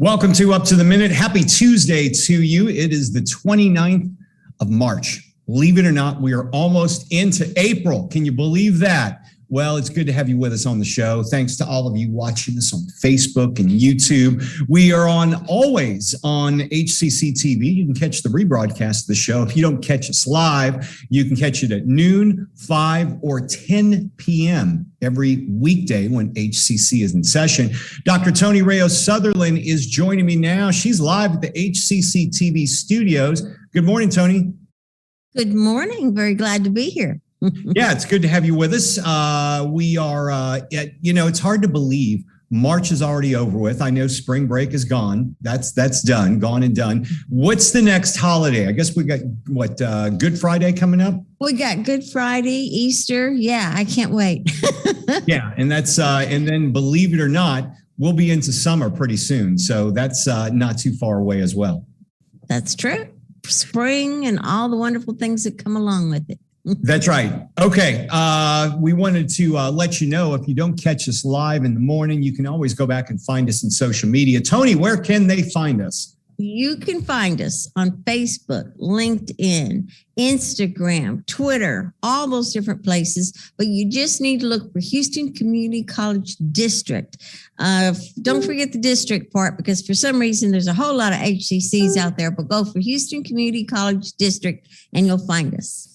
Welcome to Up to the Minute. Happy Tuesday to you. It is the 29th of March. Believe it or not, we are almost into April. Can you believe that? Well, it's good to have you with us on the show. Thanks to all of you watching us on Facebook and YouTube. We are always on HCCTV. You can catch the rebroadcast of the show. If you don't catch us live, you can catch it at noon, 5, or 10 p.m. every weekday when HCC is in session. Dr. Tony Reyes Sutherland is joining me now. She's live at the HCCTV studios. Good morning, Tony. Good morning. Very glad to be here. Yeah, it's good to have you with us. We are, it's hard to believe March is already over with. I know spring break is gone. That's done, gone and done. What's the next holiday? I guess we got Good Friday coming up? We got Good Friday, Easter. Yeah, I can't wait. Yeah, and that's, and then believe it or not, we'll be into summer pretty soon. So that's not too far away as well. That's true. Spring and all the wonderful things that come along with it. That's right. Okay. We wanted to let you know, if you don't catch us live in the morning, you can always go back and find us in social media. Tony, where can they find us? You can find us on Facebook, LinkedIn, Instagram, Twitter, all those different places. But you just need to look for Houston Community College District. Don't forget the district part, because for some reason there's a whole lot of HCCs out there. But go for Houston Community College District and you'll find us.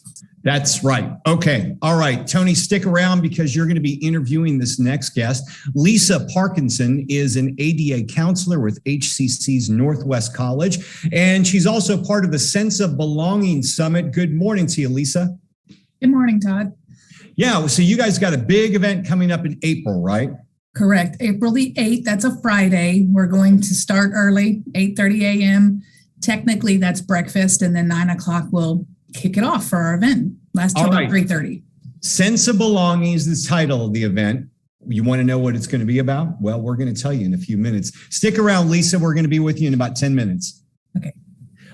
That's right. Okay. All right. Tony, stick around because you're going to be interviewing this next guest. Lisa Parkinson is an ADA counselor with HCC's Northwest College, and she's also part of the Sense of Belonging Summit. Good morning to you, Lisa. Good morning, Todd. Yeah. So you guys got a big event coming up in April, right? Correct. April the 8th. That's a Friday. We're going to start early, 8:30 a.m. Technically, that's breakfast, and then 9 o'clock we'll kick it off for our event. Last till about 3:30. Sense of Belonging is the title of the event. You want to know what it's going to be about? Well, we're going to tell you in a few minutes. Stick around, Lisa. We're going to be with you in about 10 minutes. Okay.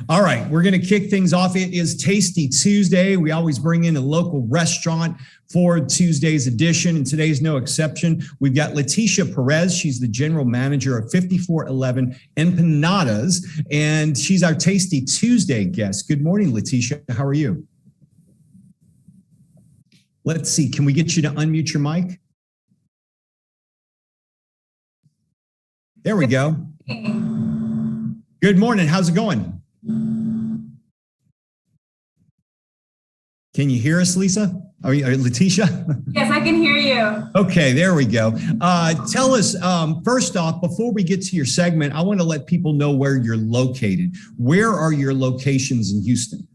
All right. We're going to kick things off. It is Tasty Tuesday. We always bring in a local restaurant for Tuesday's edition, and today's no exception. We've got Letitia Perez. She's the general manager of 5411 Empanadas, and she's our Tasty Tuesday guest. Good morning, Letitia. How are you? Let's see. Can we get you to unmute your mic? There we go. Good morning. How's it going? Can you hear us, Lisa? Are you Letitia? Yes, I can hear you. Okay, there we go. Tell us, first off, before we get to your segment, I want to let people know where you're located. Where are your locations in Houston?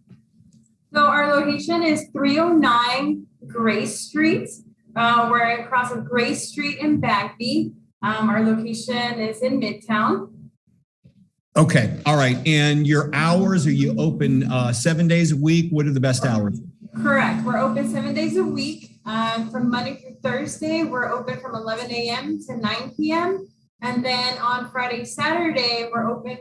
So our location is 309 Grace Street. We're across of Grace Street in Bagby. Our location is in Midtown. Okay, all right. And your hours, are you open 7 days a week? What are the best hours? Correct. We're open 7 days a week. From Monday through Thursday, we're open from 11 a.m. to 9 p.m. And then on Friday, Saturday, we're open.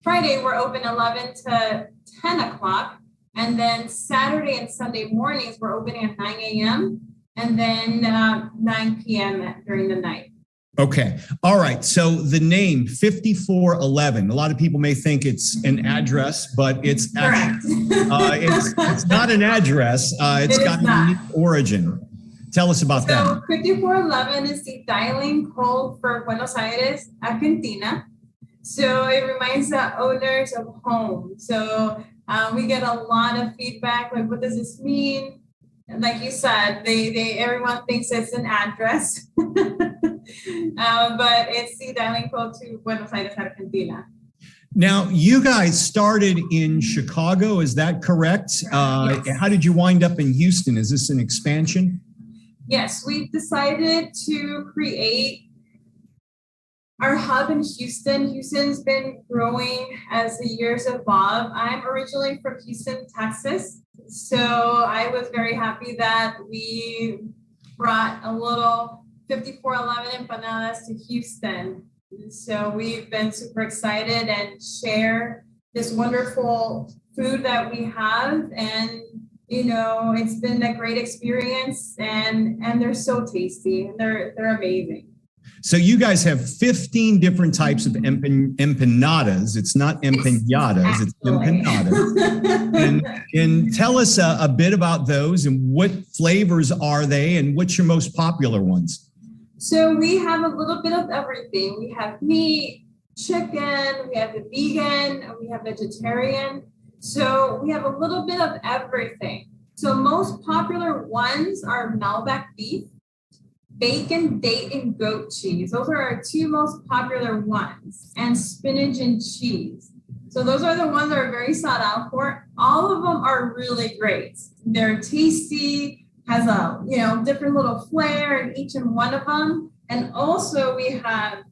Friday, we're open 11 to 10 o'clock. And then Saturday and Sunday mornings, we're opening at 9 a.m. and then 9 p.m. during the night. Okay. All right. So the name 5411, a lot of people may think it's an address, but it's actually, it's not an address. It's got a unique origin. Tell us about that. So 5411 is the dialing code for Buenos Aires, Argentina. So it reminds the owners of home. So we get a lot of feedback, like, what does this mean? And like you said, everyone thinks it's an address, but it's the dialing code to Buenos Aires, Argentina. Now, you guys started in Chicago, is that correct? Yes. How did you wind up in Houston? Is this an expansion? Yes, we've decided to create our hub in Houston. Houston's been growing as the years evolve. I'm originally from Houston, Texas. So I was very happy that we brought a little 5411 Empanadas to Houston. So we've been super excited and share this wonderful food that we have. And, you know, it's been a great experience, and they're so tasty. They're amazing. So you guys have 15 different types of empanadas. It's not empanadas, it's empanadas. And tell us a bit about those and what flavors are they and what's your most popular ones? So we have a little bit of everything. We have meat, chicken, we have the vegan, we have vegetarian. So we have a little bit of everything. So most popular ones are Malbec beef, bacon, date, and goat cheese. Those are our two most popular ones, and spinach and cheese. So those are the ones that are very sought out for. All of them are really great. They're tasty, has a different little flair in each and one of them. And also we have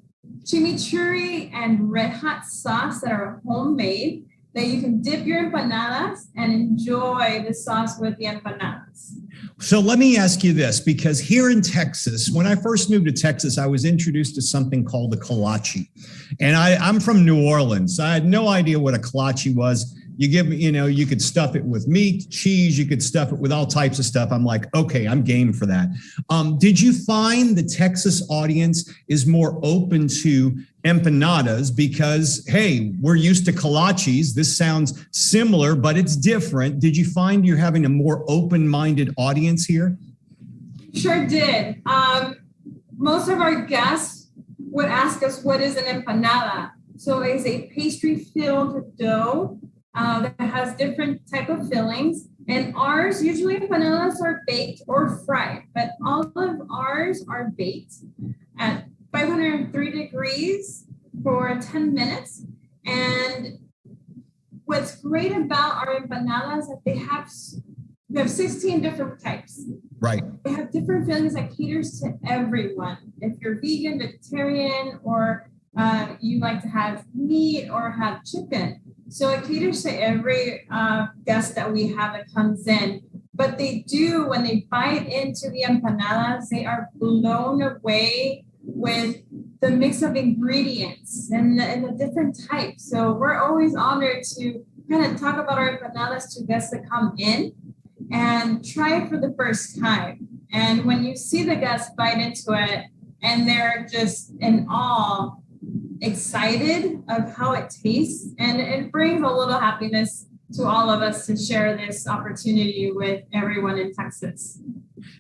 chimichurri and red hot sauce that are homemade, that you can dip your empanadas and enjoy the sauce with the empanadas. So let me ask you this, because here in Texas, when I first moved to Texas, I was introduced to something called a kolache. And I'm from New Orleans. So I had no idea what a kolache was. You could stuff it with meat, cheese, you could stuff it with all types of stuff. I'm like, okay, I'm game for that. Did you find the Texas audience is more open to empanadas because, hey, we're used to kolaches. This sounds similar, but it's different. Did you find you're having a more open-minded audience here? Sure did. Most of our guests would ask us, what is an empanada? So it's a pastry-filled dough that has different type of fillings. And ours, usually empanadas are baked or fried, but all of ours are baked at 503 degrees for 10 minutes. And what's great about our empanadas is that we have 16 different types. Right. They have different fillings that caters to everyone. If you're vegan, vegetarian, or you like to have meat or have chicken. So it caters to every guest that we have that comes in. But they do, when they bite into the empanadas, they are blown away with the mix of ingredients and the different types. So we're always honored to kind of talk about our empanadas to guests that come in and try it for the first time. And when you see the guests bite into it and they're just in awe, excited of how it tastes, and it brings a little happiness to all of us to share this opportunity with everyone in Texas.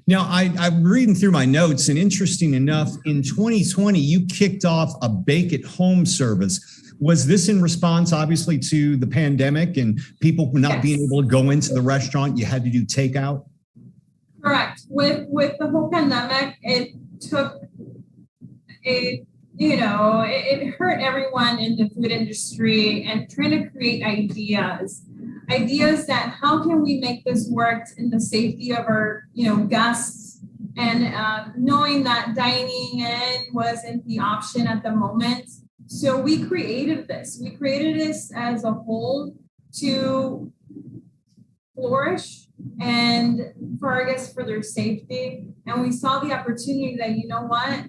Now, I'm reading through my notes, and interesting enough, in 2020, you kicked off a bake at home service. Was this in response, obviously, to the pandemic and people not being able to go into the restaurant? You had to do takeout? Correct. With the whole pandemic, it took it hurt everyone in the food industry, and trying to create ideas that how can we make this work in the safety of our, guests, and knowing that dining in wasn't the option at the moment. So we created this. We created this as a whole to flourish and for our guests, for their safety. And we saw the opportunity that, you know what?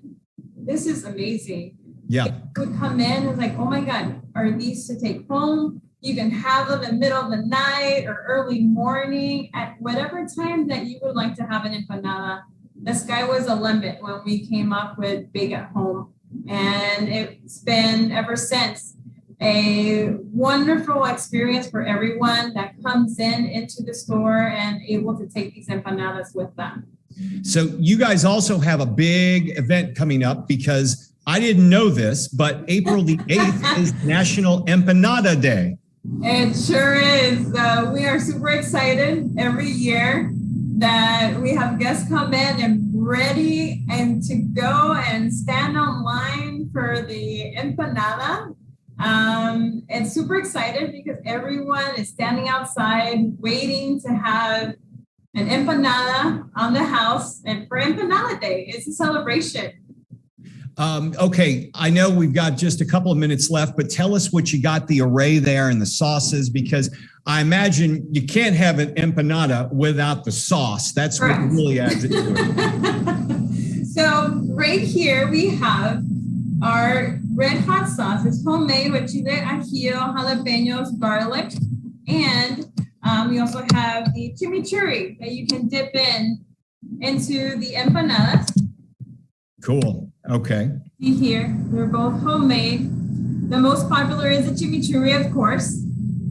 This is amazing. Yeah. People would come in and it's like, oh my God, are these to take home? You can have them in the middle of the night or early morning at whatever time that you would like to have an empanada. The sky was the limit when we came up with Bake at Home. And it's been ever since a wonderful experience for everyone that comes into the store and able to take these empanadas with them. So you guys also have a big event coming up, because I didn't know this, but April the 8th is National Empanada Day. It sure is. We are super excited every year that we have guests come in and ready and to go and stand online for the empanada. It's super excited because everyone is standing outside waiting to have an empanada on the house, and for Empanada Day, it's a celebration. Okay, I know we've got just a couple of minutes left, but tell us what you got, the array there and the sauces, because I imagine you can't have an empanada without the sauce. That's Correct. What really adds it to it. So right here we have our red hot sauce. It's homemade with chile ajillo, jalapenos, garlic, and we also have the chimichurri that you can dip into the empanadas. Cool. Okay. See here, they're both homemade. The most popular is the chimichurri, of course.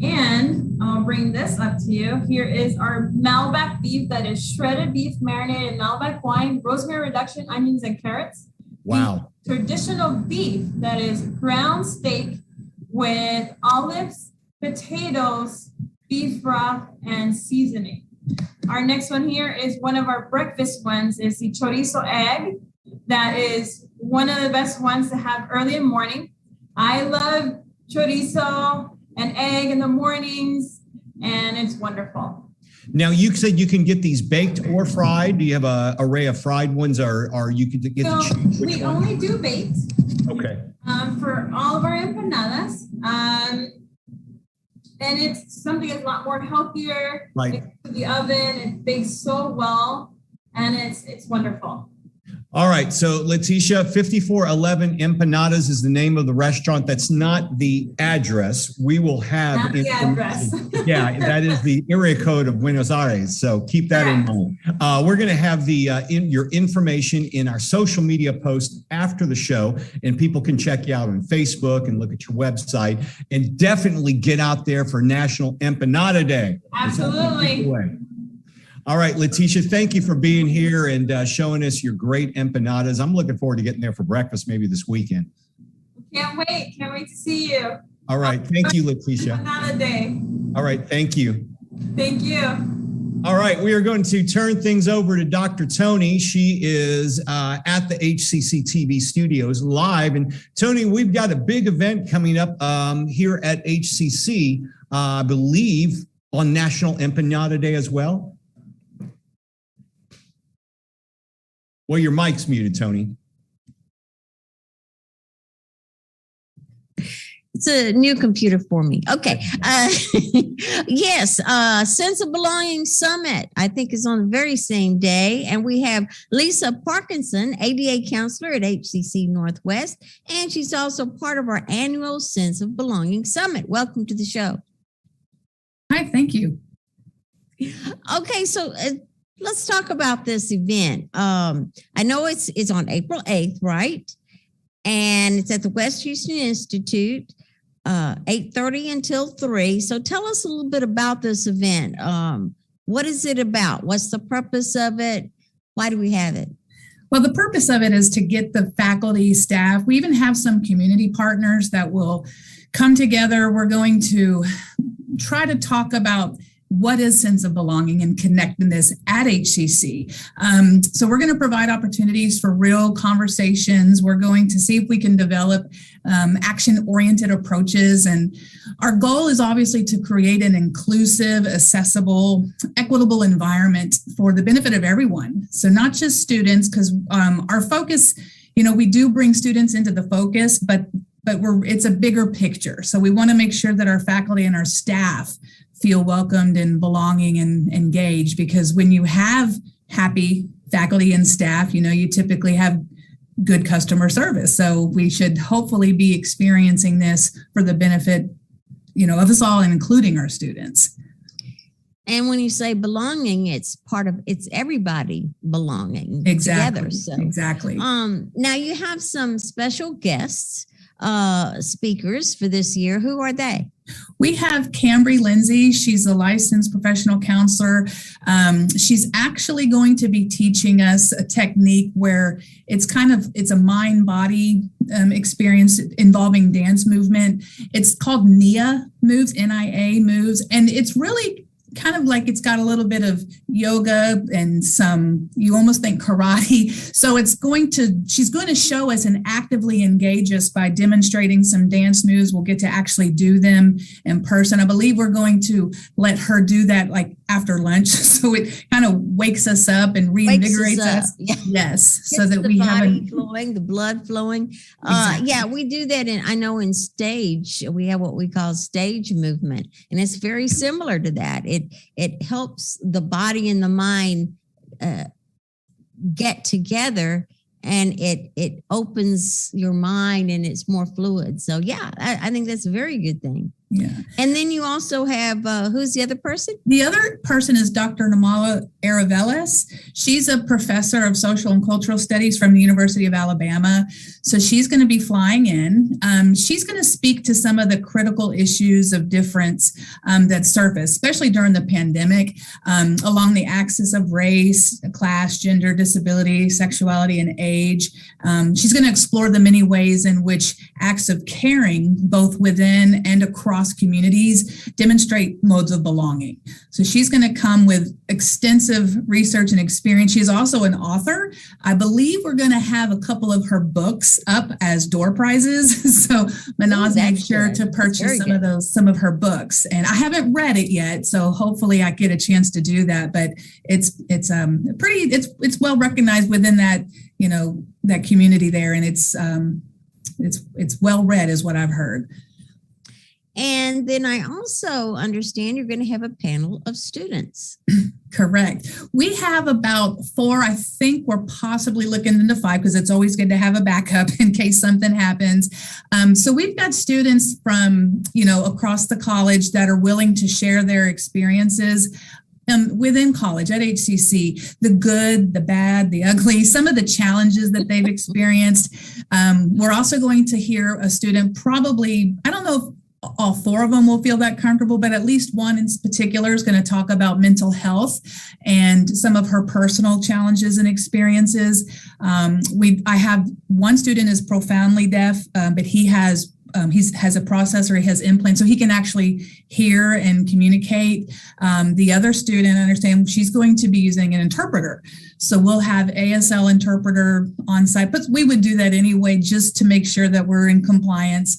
And I'll bring this up to you. Here is our Malbec beef that is shredded beef marinated in Malbec wine, rosemary reduction, onions, and carrots. Wow. The traditional beef that is ground steak with olives, potatoes, beef broth, and seasoning. Our next one here is one of our breakfast ones is the Chorizo Egg. That is one of the best ones to have early in the morning. I love chorizo and egg in the mornings, and it's wonderful. Now, you said you can get these baked or fried. Do you have an array of fried ones, or you could get So to choose which we one? only do baked. Okay. For all of our empanadas. And it's something that's a lot more healthier. Right. It's in the oven, it bakes so well, and it's wonderful. All right. So, Letitia, 5411 Empanadas is the name of the restaurant. That's not the address. We will have Not the address. Yeah, that is the area code of Buenos Aires. So keep that in mind. We're going to have your information in our social media post after the show, and people can check you out on Facebook and look at your website, and definitely get out there for National Empanada Day. Absolutely. All right, Letitia, thank you for being here and showing us your great empanadas. I'm looking forward to getting there for breakfast maybe this weekend. Can't wait. Can't wait to see you. All right. Thank you, Letitia. Empanada Day. All right. Thank you. Thank you. All right. We are going to turn things over to Dr. Tony. She is at the HCCTV studios live. And Tony, we've got a big event coming up here at HCC, I believe, on National Empanada Day as well. Well, your mic's muted, Tony. It's a new computer for me. Okay. Yes. Sense of Belonging Summit, I think, is on the very same day. And we have Lisa Parkinson, ADA Counselor at HCC Northwest. And she's also part of our annual Sense of Belonging Summit. Welcome to the show. Hi, thank you. Okay. So let's talk about this event. I know it's on April 8th, right? And it's at the West Houston Institute, 8:30 until 3. So tell us a little bit about this event. What is it about? What's the purpose of it? Why do we have it? Well, the purpose of it is to get the faculty, staff. We even have some community partners that will come together. We're going to try to talk about what is sense of belonging and connectedness at HCC. So we're going to provide opportunities for real conversations. We're going to see if we can develop action-oriented approaches. And our goal is obviously to create an inclusive, accessible, equitable environment for the benefit of everyone. So not just students, because our focus, we do bring students into the focus, but it's a bigger picture. So we want to make sure that our faculty and our staff feel welcomed and belonging and engaged, because when you have happy faculty and staff, you typically have good customer service. So we should hopefully be experiencing this for the benefit, of us all, and including our students. And when you say belonging, it's everybody belonging Exactly. together. So, exactly. Now you have some special guests, speakers for this year. Who are they? We have Cambry Lindsay. She's a licensed professional counselor. She's actually going to be teaching us a technique where it's a mind-body experience involving dance movement. It's called NIA moves, N-I-A moves. And it's really kind of like it's got a little bit of yoga and you almost think karate. So she's going to show us and actively engage us by demonstrating some dance moves. We'll get to actually do them in person. I believe we're going to let her do that like after lunch. So it kind of wakes us up and reinvigorates us. Yeah. Yes. Gets so that the we body flowing, the blood flowing. Exactly. Yeah, we do that. I know in stage, we have what we call stage movement, and it's very similar to that. It helps the body and the mind get together, and it opens your mind and it's more fluid. So yeah, I think that's a very good thing. Yeah. And then you also have, who's the other person? The other person is Dr. Namala Aravelis. She's a professor of social and cultural studies from the University of Alabama. So she's going to be flying in. She's going to speak to some of the critical issues of difference that surface, especially during the pandemic, along the axis of race, class, gender, disability, sexuality, and age. She's going to explore the many ways in which acts of caring, both within and across communities, demonstrate modes of belonging. So she's going to come with extensive research and experience. She's also an author. I believe we're going to have a couple of her books up as door prizes. So Manaz made sure to purchase some of her books. And I haven't read it yet, so hopefully I get a chance to do that. But it's well recognized within that, that community there, and it's well read is what I've heard. And then I also understand you're going to have a panel of students. Correct. We have about 4. I think we're possibly looking into 5 because it's always good to have a backup in case something happens. So we've got students from, across the college that are willing to share their experiences within college at HCC, the good, the bad, the ugly, some of the challenges that they've experienced. We're also going to hear a student probably, I don't know if all 4 of them will feel that comfortable, but at least one in particular is going to talk about mental health and some of her personal challenges and experiences. I have one student is profoundly deaf, but he has a processor, he has implants, so he can actually hear and communicate. The other student, I understand, she's going to be using an interpreter. So we'll have ASL interpreter on site, but we would do that anyway, just to make sure that we're in compliance.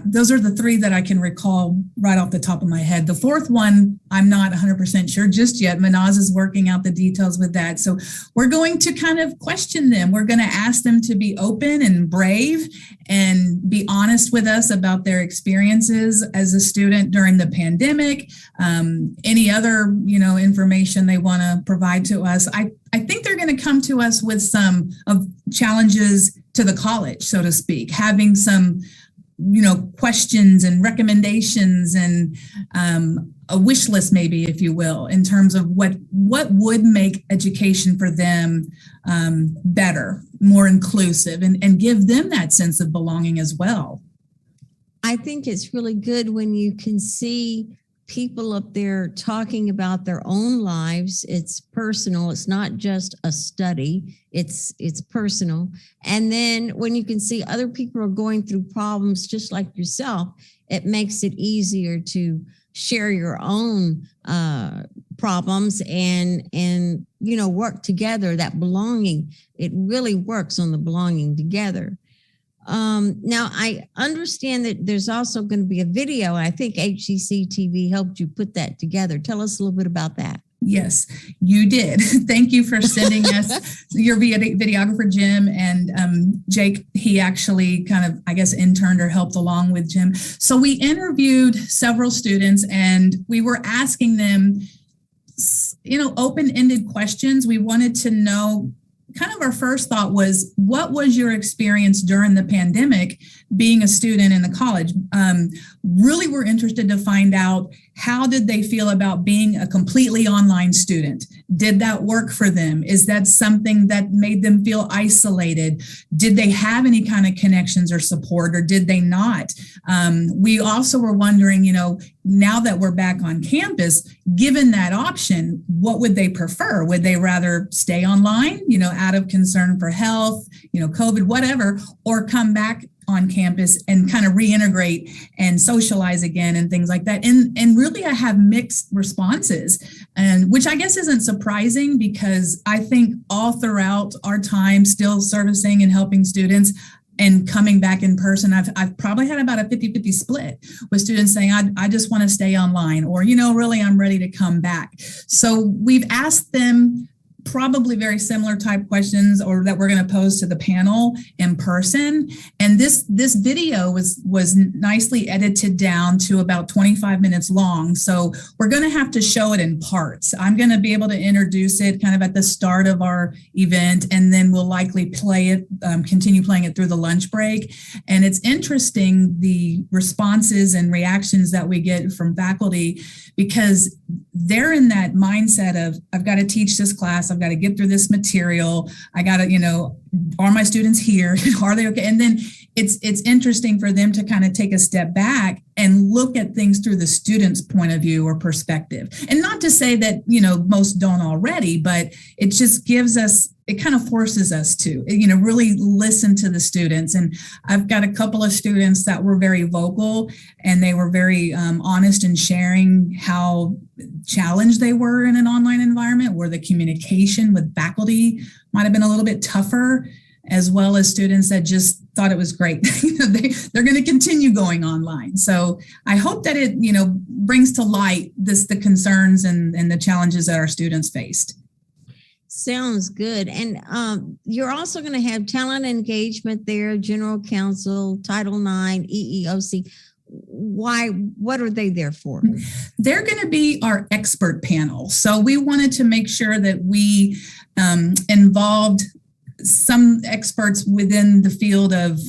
Those are the 3 that I can recall right off the top of my head. The 4th one, I'm not 100% sure just yet. Manaz is working out the details with that. So we're going to kind of question them. We're going to ask them to be open and brave and be honest with us about their experiences as a student during the pandemic. Any other, information they want to provide to us. I think they're going to come to us with some of challenges to the college, so to speak, having some, questions and recommendations and a wish list, maybe, if you will, in terms of what would make education for them better, more inclusive, and give them that sense of belonging as well. I think it's really good when you can see people up there talking about their own lives. It's personal. It's not just a study. It's personal. And then when you can see other people are going through problems just like yourself, it makes it easier to share your own problems and work together. That belonging, it really works on the belonging together. Now, I understand that there's also going to be a video. I think HCCTV helped you put that together. Tell us a little bit about that. Yes, you did. Thank you for sending us your videographer, Jim, and Jake. He actually kind of, interned or helped along with Jim. So we interviewed several students and we were asking them, open-ended questions. We wanted to know, kind of our first thought was, what was your experience during the pandemic being a student in the college? Really, we're interested to find out, how did they feel about being a completely online student? Did that work for them? Is that something that made them feel isolated? Did they have any kind of connections or support, or did they not? We also were wondering, now that we're back on campus, given that option, what would they prefer? Would they rather stay online, out of concern for health, COVID, whatever, or come back on campus and kind of reintegrate and socialize again and things like that? And really, I have mixed responses, and which I guess isn't surprising, because I think all throughout our time still servicing and helping students and coming back in person, I've probably had about a 50-50 split with students saying, I just want to stay online, or, really, I'm ready to come back. So we've asked them probably very similar type questions or that we're going to pose to the panel in person. And this video was nicely edited down to about 25 minutes long. So we're going to have to show it in parts. I'm going to be able to introduce it kind of at the start of our event, and then we'll likely play it, continue playing it through the lunch break. And it's interesting, the responses and reactions that we get from faculty, because they're in that mindset of, I've got to teach this class, I've got to get through this material, I got to, are my students here? Are they okay? And then it's interesting for them to kind of take a step back and look at things through the student's point of view or perspective. And not to say that, most don't already, but it just gives us, it kind of forces us to, really listen to the students. And I've got a couple of students that were very vocal, and they were very honest in sharing how challenged they were in an online environment, where the communication with faculty might have been a little bit tougher, as well as students that just thought it was great. They're going to continue going online. So I hope that it, brings to light the concerns and the challenges that our students faced. Sounds good. And you're also going to have talent engagement there, general counsel, Title IX, EEOC. Why? What are they there for? They're going to be our expert panel. So we wanted to make sure that we involved some experts within the field of,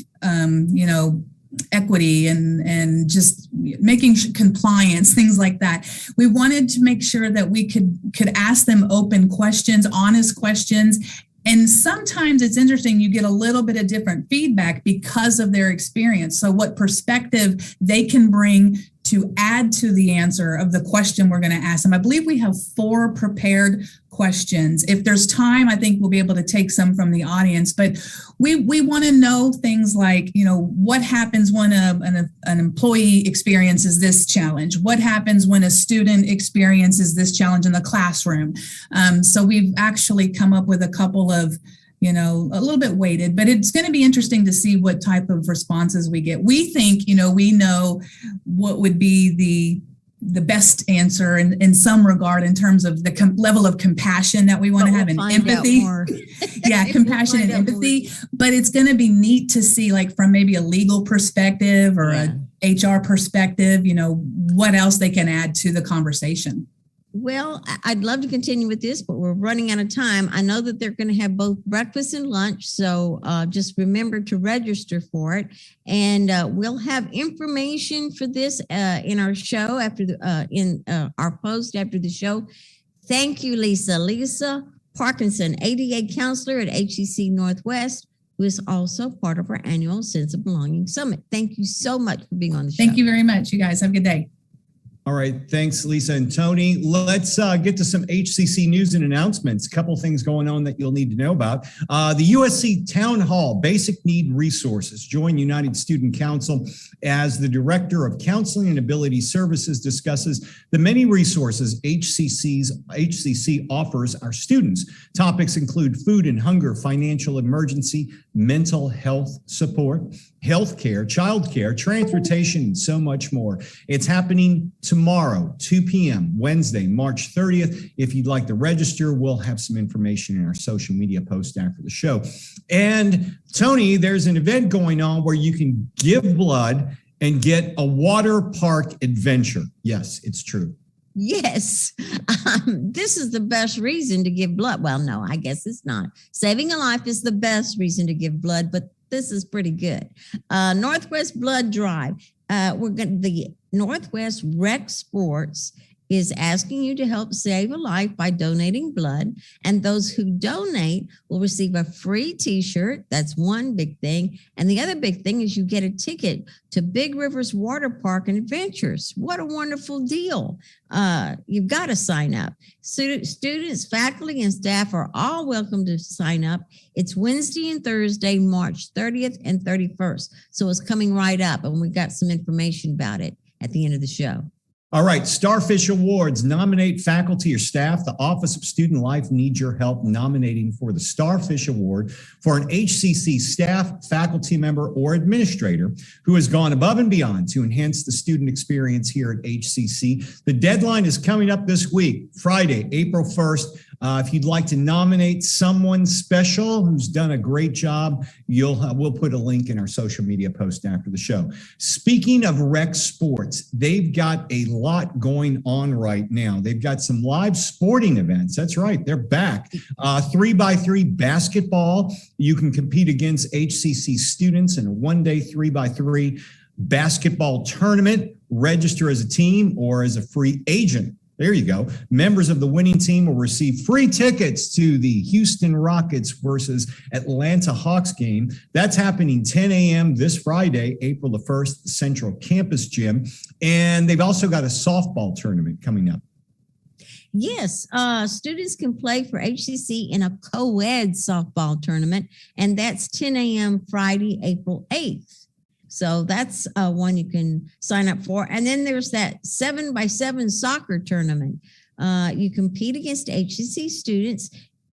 equity and just making compliance, things like that. We wanted to make sure that we could ask them open questions, honest questions. And sometimes it's interesting, you get a little bit of different feedback because of their experience. So what perspective they can bring to add to the answer of the question we're going to ask them. I believe we have 4 prepared questions. If there's time, I think we'll be able to take some from the audience, but we want to know things like, what happens when an employee experiences this challenge? What happens when a student experiences this challenge in the classroom? So we've actually come up with a couple of, a little bit weighted, but it's going to be interesting to see what type of responses we get. We think, we know what would be the best answer in some regard in terms of the level of compassion that we want to have and empathy. Yeah, compassion and empathy. But it's going to be neat to see, like, from maybe a legal perspective or a HR perspective, what else they can add to the conversation. Well, I'd love to continue with this, but we're running out of time. I know that they're going to have both breakfast and lunch, so just remember to register for it. And we'll have information for this in our show after our post after the show. Thank you, Lisa. Lisa Parkinson, ADA Counselor at HCC Northwest, who is also part of our annual Sense of Belonging Summit. Thank you so much for being on the show. Thank you very much. You guys have a good day. All right. Thanks, Lisa and Tony. Let's get to some HCC news and announcements. A couple things going on that you'll need to know about. The USC Town Hall Basic Need Resources. Join United Student Council as the Director of Counseling and Ability Services discusses the many resources HCC offers our students. Topics include food and hunger, financial emergency, mental health support, healthcare, childcare, transportation, and so much more. It's happening tomorrow, 2 p.m., Wednesday, March 30th. If you'd like to register, we'll have some information in our social media post after the show. And Tony, there's an event going on where you can give blood and get a water park adventure. Yes, it's true. Yes, this is the best reason to give blood. Well, no, I guess it's not. Saving a life is the best reason to give blood, but this is pretty good. Northwest Blood Drive. The Northwest Rec Sports is asking you to help save a life by donating blood. And those who donate will receive a free t-shirt. That's one big thing. And the other big thing is you get a ticket to Big Rivers Water Park and Adventures. What a wonderful deal. You've got to sign up. Students, faculty, and staff are all welcome to sign up. It's Wednesday and Thursday, March 30th and 31st. So it's coming right up, and we've got some information about it at the end of the show. All right, Starfish Awards. Nominate faculty or staff. The Office of Student Life needs your help nominating for the Starfish Award for an HCC staff, faculty member, or administrator who has gone above and beyond to enhance the student experience here at HCC. The deadline is coming up this week, Friday, April 1st. If you'd like to nominate someone special who's done a great job, we'll put a link in our social media post after the show. Speaking of rec sports, they've got a lot going on right now. They've got some live sporting events. That's right. They're back. 3x3 basketball. You can compete against HCC students in a one-day 3x3 basketball tournament. Register as a team or as a free agent. There you go. Members of the winning team will receive free tickets to the Houston Rockets versus Atlanta Hawks game. That's happening 10 a.m. this Friday, April the 1st, at the Central Campus Gym. And they've also got a softball tournament coming up. Yes, students can play for HCC in a co-ed softball tournament, and that's 10 a.m. Friday, April 8th. So that's one you can sign up for. And then there's that 7x7 soccer tournament. You compete against HCC students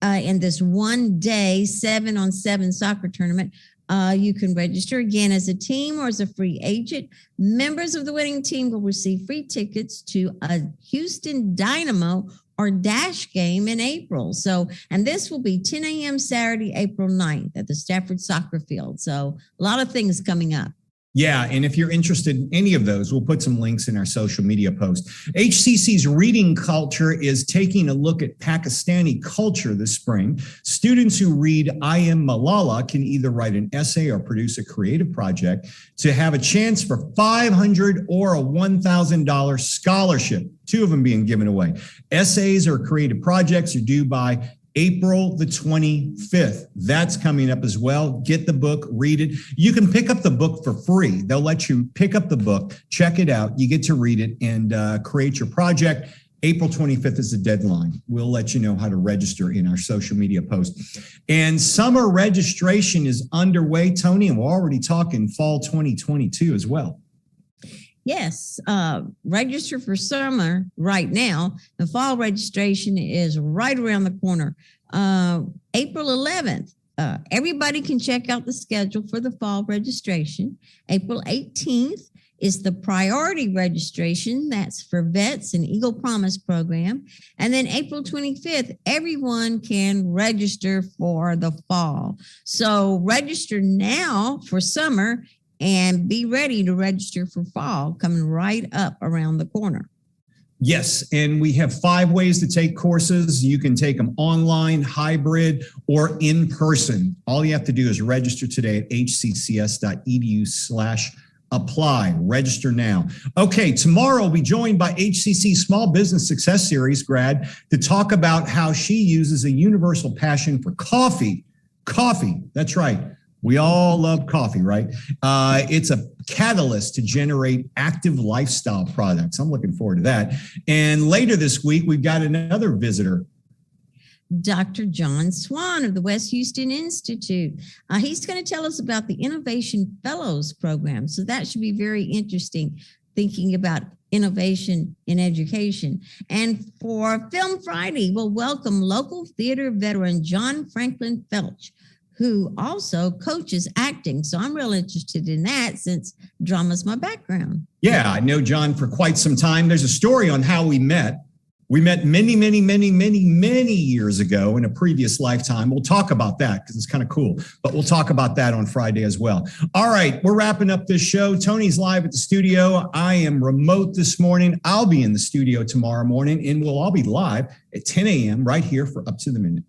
in this one-day 7-on-7 soccer tournament. You can register again as a team or as a free agent. Members of the winning team will receive free tickets to a Houston Dynamo or Dash game in April. So, and this will be 10 a.m. Saturday, April 9th at the Stafford Soccer Field. So a lot of things coming up. Yeah, and if you're interested in any of those, we'll put some links in our social media post. HCC's reading culture is taking a look at Pakistani culture this spring. Students who read I Am Malala can either write an essay or produce a creative project to have a chance for $500 or a $1,000 scholarship, two of them being given away. Essays or creative projects are due by April the 25th. That's coming up as well. Get the book, read it. You can pick up the book for free. They'll let you pick up the book, check it out. You get to read it and create your project. April 25th is the deadline. We'll let you know how to register in our social media post. And summer registration is underway, Tony, and we're already talking fall 2022 as well. Yes, register for summer right now. The fall registration is right around the corner. April 11th, everybody can check out the schedule for the fall registration. April 18th is the priority registration. That's for vets and Eagle Promise program. And then April 25th, everyone can register for the fall. So register now for summer and be ready to register for fall coming right up around the corner. Yes, and we have 5 ways to take courses. You can take them online, hybrid, or in person. All you have to do is register today at hccs.edu/apply. Register now. Okay, tomorrow we'll be joined by HCC Small Business Success Series grad to talk about how she uses a universal passion for coffee. Coffee, that's right. We all love coffee, right? It's a catalyst to generate active lifestyle products. I'm looking forward to that. And later this week, we've got another visitor. Dr. John Swan of the West Houston Institute. He's going to tell us about the Innovation Fellows program. So that should be very interesting, thinking about innovation in education. And for Film Friday, we'll welcome local theater veteran John Franklin Felch, who also coaches acting. So I'm real interested in that since drama's my background. Yeah, I know John for quite some time. There's a story on how we met. We met many years ago in a previous lifetime. We'll talk about that because it's kind of cool, but we'll talk about that on Friday as well. All right, we're wrapping up this show. Tony's live at the studio. I am remote this morning. I'll be in the studio tomorrow morning, and we'll all be live at 10 a.m. right here for Up to the Minute.